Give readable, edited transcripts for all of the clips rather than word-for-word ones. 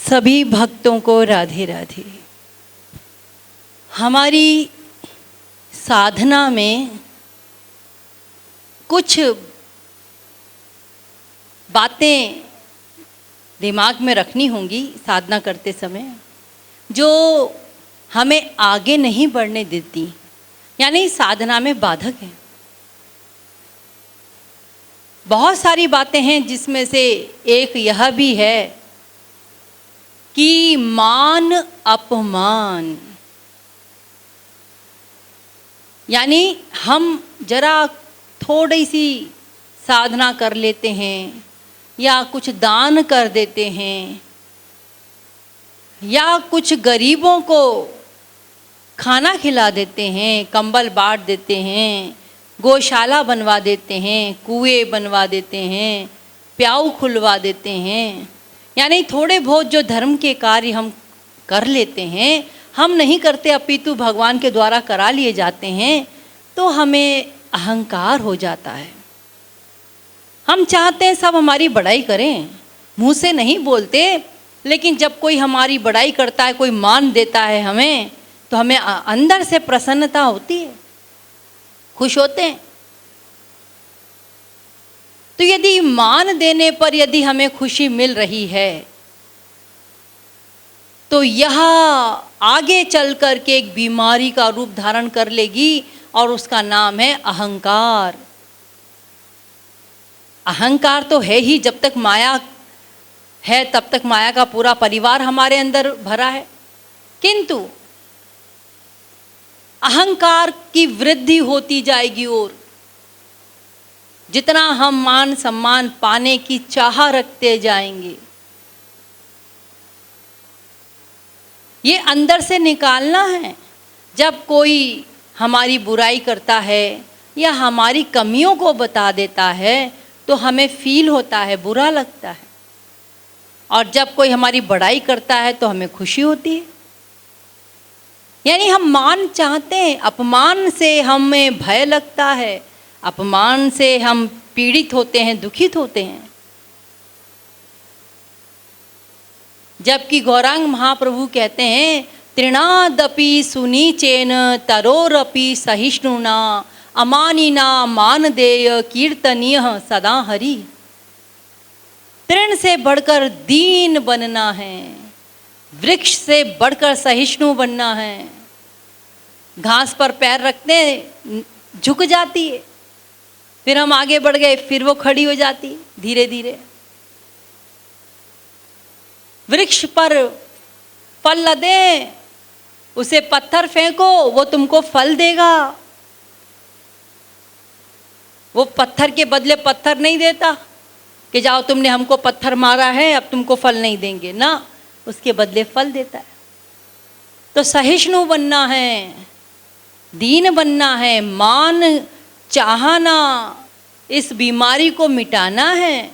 सभी भक्तों को राधे राधे। हमारी साधना में कुछ बातें दिमाग में रखनी होंगी साधना करते समय, जो हमें आगे नहीं बढ़ने देती, यानी साधना में बाधक है। बहुत सारी बातें हैं, जिसमें से एक यह भी है कि मान अपमान, यानी हम जरा थोड़ी सी साधना कर लेते हैं या कुछ दान कर देते हैं या कुछ गरीबों को खाना खिला देते हैं, कंबल बांट देते हैं, गौशाला बनवा देते हैं, कुएं बनवा देते हैं, प्याऊ खुलवा देते हैं, यानी थोड़े बहुत जो धर्म के कार्य हम कर लेते हैं, हम नहीं करते अपितु भगवान के द्वारा करा लिए जाते हैं, तो हमें अहंकार हो जाता है। हम चाहते हैं सब हमारी बड़ाई करें, मुंह से नहीं बोलते, लेकिन जब कोई हमारी बड़ाई करता है, कोई मान देता है हमें, तो हमें अंदर से प्रसन्नता होती है, खुश होते हैं। तो यदि मान देने पर यदि हमें खुशी मिल रही है, तो यह आगे चल कर के एक बीमारी का रूप धारण कर लेगी, और उसका नाम है अहंकार। अहंकार तो है ही, जब तक माया है तब तक माया का पूरा परिवार हमारे अंदर भरा है, किंतु अहंकार की वृद्धि होती जाएगी, और जितना हम मान सम्मान पाने की चाह रखते जाएंगे, ये अंदर से निकालना है। जब कोई हमारी बुराई करता है या हमारी कमियों को बता देता है, तो हमें फील होता है, बुरा लगता है, और जब कोई हमारी बड़ाई करता है तो हमें खुशी होती है। यानी हम मान चाहते हैं, अपमान से हमें भय लगता है, अपमान से हम पीड़ित होते हैं, दुखित होते हैं। जबकि गौरांग महाप्रभु कहते हैं, तृणादपि सुनीचेन तरोरपि सहिष्णुना अमानिना मानदेय कीर्तनीय सदा हरि। तृण से बढ़कर दीन बनना है, वृक्ष से बढ़कर सहिष्णु बनना है। घास पर पैर रखते झुक जाती है, फिर हम आगे बढ़ गए, फिर वो खड़ी हो जाती धीरे धीरे। वृक्ष पर फल लदे, उसे पत्थर फेंको, वो तुमको फल देगा। वो पत्थर के बदले पत्थर नहीं देता कि जाओ तुमने हमको पत्थर मारा है, अब तुमको फल नहीं देंगे ना, उसके बदले फल देता है। तो सहिष्णु बनना है, दीन बनना है, मान चाहना, इस बीमारी को मिटाना है।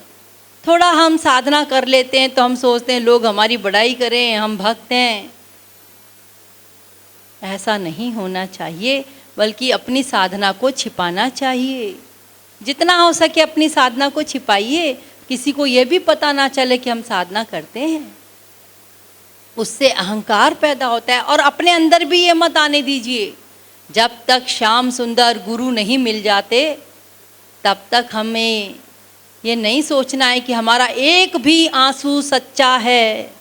थोड़ा हम साधना कर लेते हैं तो हम सोचते हैं लोग हमारी बड़ाई करें, हम भक्त हैं। ऐसा नहीं होना चाहिए, बल्कि अपनी साधना को छिपाना चाहिए। जितना हो सके अपनी साधना को छिपाइए, किसी को ये भी पता ना चले कि हम साधना करते हैं। उससे अहंकार पैदा होता है, और अपने अंदर भी ये मत आने दीजिए, जब तक श्याम सुंदर गुरु नहीं मिल जाते तब तक हमें ये नहीं सोचना है कि हमारा एक भी आंसू सच्चा है।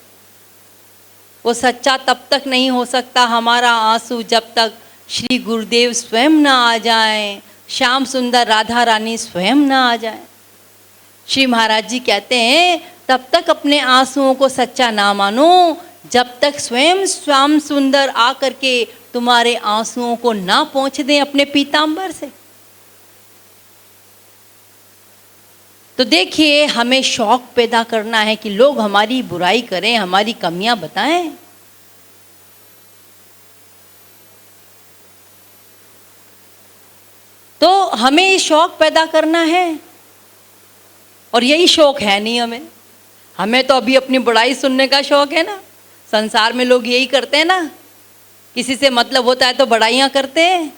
वो सच्चा तब तक नहीं हो सकता हमारा आंसू, जब तक श्री गुरुदेव स्वयं ना आ जाएं, श्याम सुंदर राधा रानी स्वयं ना आ जाएं। श्री महाराज जी कहते हैं, तब तक अपने आंसुओं को सच्चा ना मानो, जब तक स्वयं श्याम सुंदर आकर के तुम्हारे आंसुओं को ना पहुँच दें अपने पीतांबर से। तो देखिए, हमें शौक पैदा करना है कि लोग हमारी बुराई करें, हमारी कमियां बताएं। तो हमें ये शौक पैदा करना है, और यही शौक है नहीं हमें तो अभी अपनी बुराई सुनने का शौक है ना। संसार में लोग यही करते हैं ना, किसी से मतलब होता है तो बड़ाइयां करते हैं,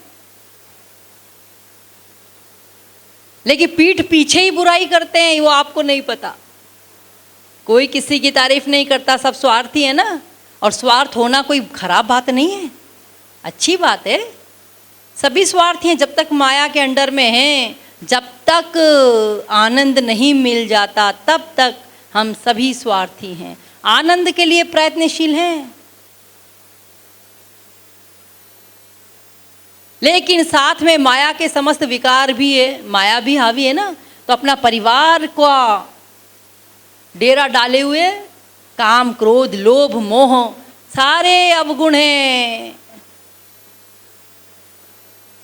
लेकिन पीठ पीछे ही बुराई करते हैं, वो आपको नहीं पता। कोई किसी की तारीफ नहीं करता, सब स्वार्थी है ना। और स्वार्थ होना कोई खराब बात नहीं है, अच्छी बात है। सभी स्वार्थी हैं, जब तक माया के अंडर में हैं, जब तक आनंद नहीं मिल जाता तब तक हम सभी स्वार्थी हैं। आनंद के लिए प्रयत्नशील हैं, लेकिन साथ में माया के समस्त विकार भी है, माया भी हावी है ना। तो अपना परिवार को डेरा डाले हुए काम, क्रोध, लोभ, मोह सारे अवगुण हैं,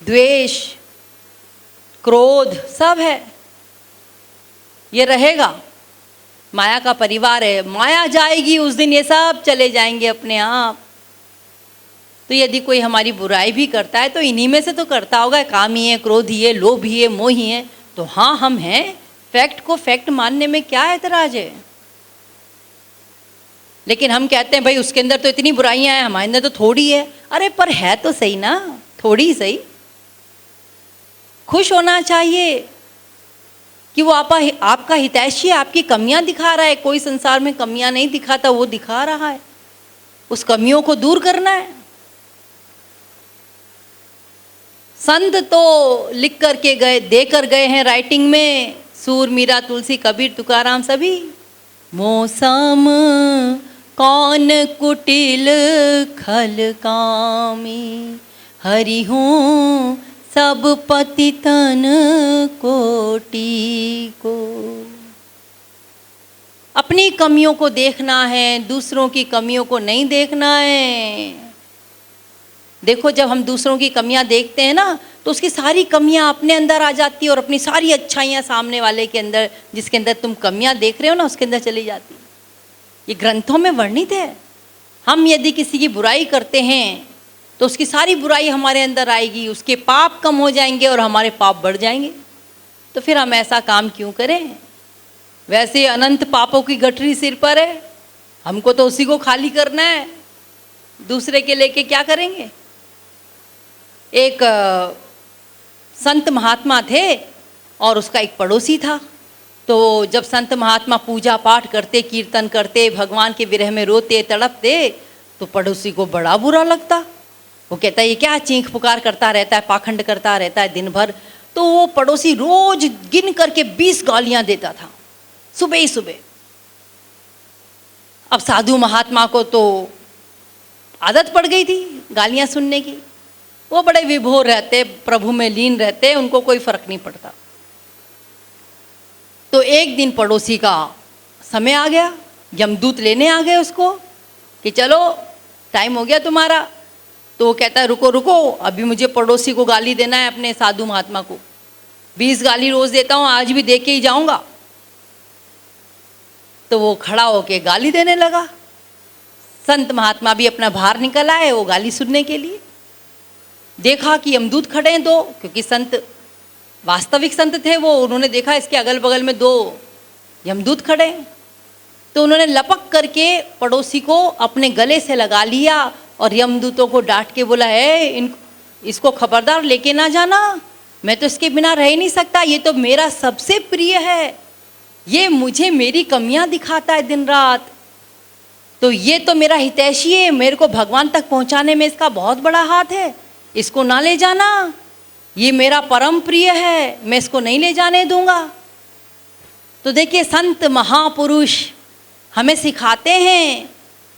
द्वेष, क्रोध सब है, ये रहेगा। माया का परिवार है, माया जाएगी उस दिन ये सब चले जाएंगे अपने आप। तो यदि कोई हमारी बुराई भी करता है तो इन्हीं में से तो करता होगा, कामी है, क्रोधी है, लोभी है, मोही है। तो हाँ, हम हैं, फैक्ट को फैक्ट मानने में क्या ऐतराज है। लेकिन हम कहते हैं भाई उसके अंदर तो इतनी बुराइयां हैं, हमारे अंदर तो थोड़ी है। अरे पर है तो सही ना, थोड़ी ही सही। खुश होना चाहिए कि वो आपका हितैषी है, आपकी कमियां दिखा रहा है। कोई संसार में कमियां नहीं दिखाता, वो दिखा रहा है, उस कमियों को दूर करना है। संत तो लिख करके गए, दे कर गए हैं राइटिंग में, सूर, मीरा, तुलसी, कबीर, तुकाराम सभी। मौसम कौन कुटिल खल कामी, हरि हूँ सब पतितन कोटि को। अपनी कमियों को देखना है, दूसरों की कमियों को नहीं देखना है। देखो, जब हम दूसरों की कमियां देखते हैं ना, तो उसकी सारी कमियां अपने अंदर आ जाती है और अपनी सारी अच्छाइयां सामने वाले के अंदर, जिसके अंदर तुम कमियां देख रहे हो ना, उसके अंदर चली जाती। ये ग्रंथों में वर्णित है। हम यदि किसी की बुराई करते हैं तो उसकी सारी बुराई हमारे अंदर आएगी, उसके पाप कम हो जाएंगे और हमारे पाप बढ़ जाएंगे। तो फिर हम ऐसा काम क्यों करें। वैसे अनंत पापों की गठरी सिर पर है, हमको तो उसी को खाली करना है, दूसरे के लेके क्या करेंगे। एक संत महात्मा थे और उसका एक पड़ोसी था। तो जब संत महात्मा पूजा पाठ करते, कीर्तन करते, भगवान के विरह में रोते तड़पते, तो पड़ोसी को बड़ा बुरा लगता। वो कहता है ये क्या चीख पुकार करता रहता है, पाखंड करता रहता है दिन भर। तो वो पड़ोसी रोज गिन करके 20 गालियां देता था, सुबह ही सुबह। अब साधु महात्मा को तो आदत पड़ गई थी गालियां सुनने की। वो बड़े विभोर रहते, प्रभु में लीन रहते, उनको कोई फर्क नहीं पड़ता। तो एक दिन पड़ोसी का समय आ गया, यमदूत लेने आ गए उसको कि चलो टाइम हो गया तुम्हारा। तो वो कहता है रुको रुको, अभी मुझे पड़ोसी को गाली देना है, अपने साधु महात्मा को। 20 गाली रोज देता हूँ, आज भी दे के ही जाऊंगा। तो वो खड़ा होके गाली देने लगा। संत महात्मा भी अपना भार निकल आए वो गाली सुनने के लिए। देखा कि यमदूत खड़े हैं दो, क्योंकि संत वास्तविक संत थे वो। उन्होंने देखा इसके अगल बगल में 2 यमदूत खड़े हैं। तो उन्होंने लपक करके पड़ोसी को अपने गले से लगा लिया और यमदूतों को डांट के बोला है इसको खबरदार लेके ना जाना, मैं तो इसके बिना रह ही नहीं सकता। ये तो मेरा सबसे प्रिय है, ये मुझे मेरी कमियां दिखाता है दिन रात। तो ये तो मेरा हितैषी है, मेरे को भगवान तक पहुंचाने में इसका बहुत बड़ा हाथ है, इसको ना ले जाना। ये मेरा परम प्रिय है, मैं इसको नहीं ले जाने दूंगा। तो देखिए, संत महापुरुष हमें सिखाते हैं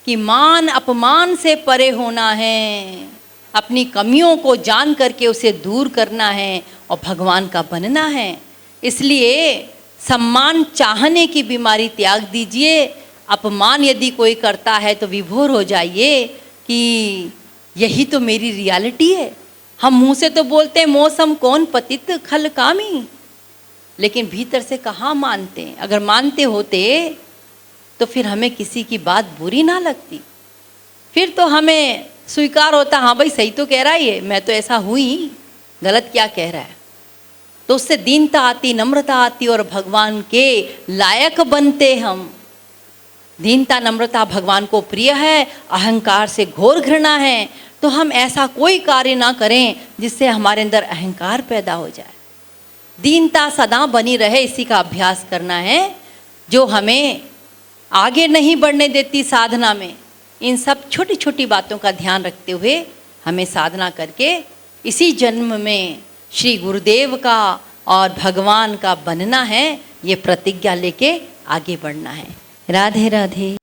कि मान अपमान से परे होना है, अपनी कमियों को जान करके उसे दूर करना है और भगवान का बनना है। इसलिए सम्मान चाहने की बीमारी त्याग दीजिए। अपमान यदि कोई करता है तो विभोर हो जाइए कि यही तो मेरी रियलिटी है। हम मुंह से तो बोलते हैं मौसम कौन पतित खल कामी, लेकिन भीतर से कहाँ मानते हैं। अगर मानते होते तो फिर हमें किसी की बात बुरी ना लगती, फिर तो हमें स्वीकार होता, हाँ भाई सही तो कह रहा है ये, मैं तो ऐसा हुई, गलत क्या कह रहा है। तो उससे दीनता आती, नम्रता आती और भगवान के लायक बनते हम। दीनता नम्रता भगवान को प्रिय है, अहंकार से घोर घृणा है। तो हम ऐसा कोई कार्य ना करें जिससे हमारे अंदर अहंकार पैदा हो जाए। दीनता सदा बनी रहे, इसी का अभ्यास करना है, जो हमें आगे नहीं बढ़ने देती साधना में। इन सब छोटी छोटी बातों का ध्यान रखते हुए हमें साधना करके इसी जन्म में श्री गुरुदेव का और भगवान का बनना है, ये प्रतिज्ञा लेके आगे बढ़ना है। राधे राधे।